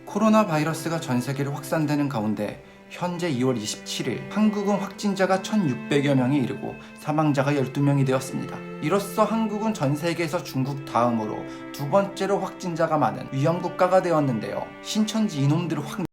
코로나 바이러스가 전 세계로 확산되는 가운데 현재 2월 27일 한국은 확진자가 1,600여 명에 이르고 사망자가 12명이 되었습니다. 이로써 한국은 전 세계에서 중국 다음으로 두 번째로 확진자가 많은 위험국가가 되었는데요. 신천지 이놈들을 확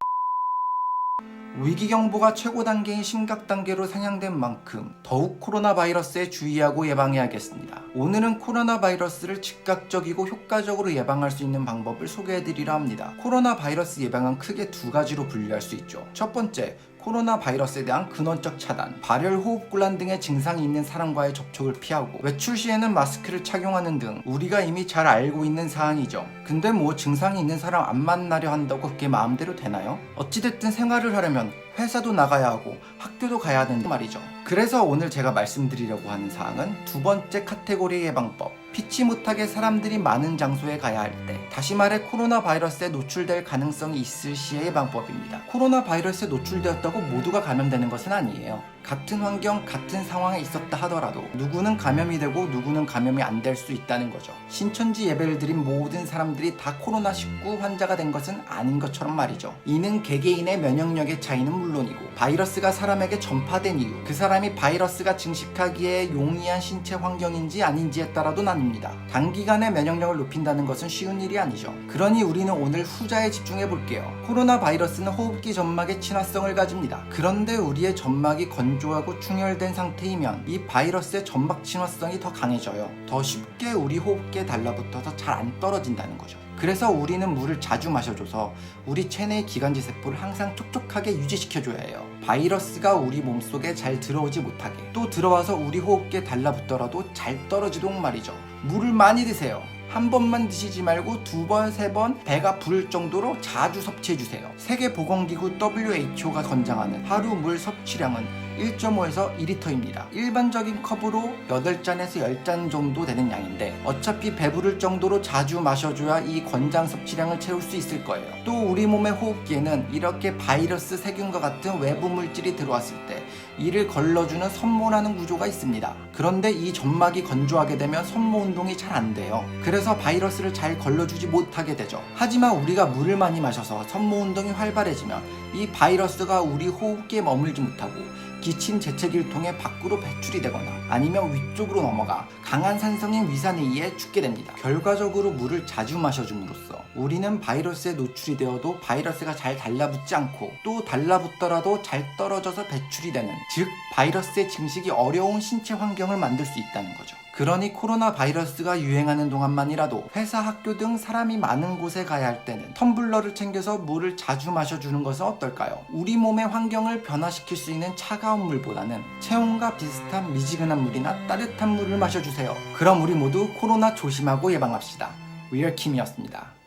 위기경보가 최고 단계인 심각 단계로 상향된 만큼 더욱 코로나 바이러스에 주의하고 예방해야겠습니다. 오늘은 코로나 바이러스를 즉각적이고 효과적으로 예방할 수 있는 방법을 소개해드리려 합니다. 코로나 바이러스 예방은 크게 두 가지로 분류할 수 있죠. 첫 번째, 코로나 바이러스에 대한 근원적 차단, 발열, 호흡곤란 등의 증상이 있는 사람과의 접촉을 피하고 외출 시에는 마스크를 착용하는 등 우리가 이미 잘 알고 있는 사항이죠. 근데 뭐 증상이 있는 사람 안 만나려 한다고 그게 마음대로 되나요? 어찌됐든 생활을 하려면 회사도 나가야 하고 학교도 가야 하는 말이죠. 그래서 오늘 제가 말씀드리려고 하는 사항은 두 번째 카테고리의 예방법, 피치 못하게 사람들이 많은 장소에 가야 할 때, 다시 말해 코로나 바이러스에 노출될 가능성이 있을 시의 예방법입니다. 코로나 바이러스에 노출되었다고 모두가 감염되는 것은 아니에요. 같은 환경, 같은 상황에 있었다 하더라도 누구는 감염이 되고 누구는 감염이 안 될 수 있다는 거죠. 신천지 예배를 드린 모든 사람들이 다 코로나19 환자가 된 것은 아닌 것처럼 말이죠. 이는 개개인의 면역력의 차이는 물론이고 바이러스가 사람에게 전파된 이유, 그 사람이 바이러스가 증식하기에 용이한 신체 환경인지 아닌지에 따라도 나뉩니다. 단기간에 면역력을 높인다는 것은 쉬운 일이 아니죠. 그러니 우리는 오늘 후자에 집중해 볼게요. 코로나 바이러스는 호흡기 점막의 친화성을 가집니다. 그런데 우리의 점막이 건조하고 충혈된 상태이면 이 바이러스의 점막 친화성이 더 강해져요. 더 쉽게 우리 호흡기에 달라붙어서 잘 안 떨어진다는 거죠. 그래서 우리는 물을 자주 마셔줘서 우리 체내의 기관지 세포를 항상 촉촉하게 유지시켜줘야 해요. 바이러스가 우리 몸속에 잘 들어오지 못하게, 또 들어와서 우리 호흡기에 달라붙더라도 잘 떨어지도록 말이죠. 물을 많이 드세요. 한 번만 드시지 말고 두 번, 세 번 배가 부를 정도로 자주 섭취해주세요. 세계보건기구 WHO가 권장하는 하루 물 섭취량은 1.5에서 2리터입니다. 일반적인 컵으로 8잔에서 10잔 정도 되는 양인데 어차피 배부를 정도로 자주 마셔줘야 이 권장 섭취량을 채울 수 있을 거예요. 또 우리 몸의 호흡기에는 이렇게 바이러스, 세균과 같은 외부 물질이 들어왔을 때 이를 걸러주는 섬모라는 구조가 있습니다. 그런데 이 점막이 건조하게 되면 섬모 운동이 잘 안 돼요. 그래서 바이러스를 잘 걸러주지 못하게 되죠. 하지만 우리가 물을 많이 마셔서 섬모 운동이 활발해지면 이 바이러스가 우리 호흡기에 머물지 못하고 기침 재채기를 통해 밖으로 배출이 되거나 아니면 위쪽으로 넘어가 강한 산성인 위산에 의해 죽게 됩니다. 결과적으로 물을 자주 마셔줌으로써 우리는 바이러스에 노출이 되어도 바이러스가 잘 달라붙지 않고 또 달라붙더라도 잘 떨어져서 배출이 되는, 즉 바이러스의 증식이 어려운 신체 환경을 만들 수 있다는 거죠. 그러니 코로나 바이러스가 유행하는 동안만이라도 회사, 학교 등 사람이 많은 곳에 가야 할 때는 텀블러를 챙겨서 물을 자주 마셔주는 것은 어떨까요? 우리 몸의 환경을 변화시킬 수 있는 차가운 물보다는 체온과 비슷한 미지근한 물이나 따뜻한 물을 마셔주세요. 그럼 우리 모두 코로나 조심하고 예방합시다. 위얼킴이었습니다.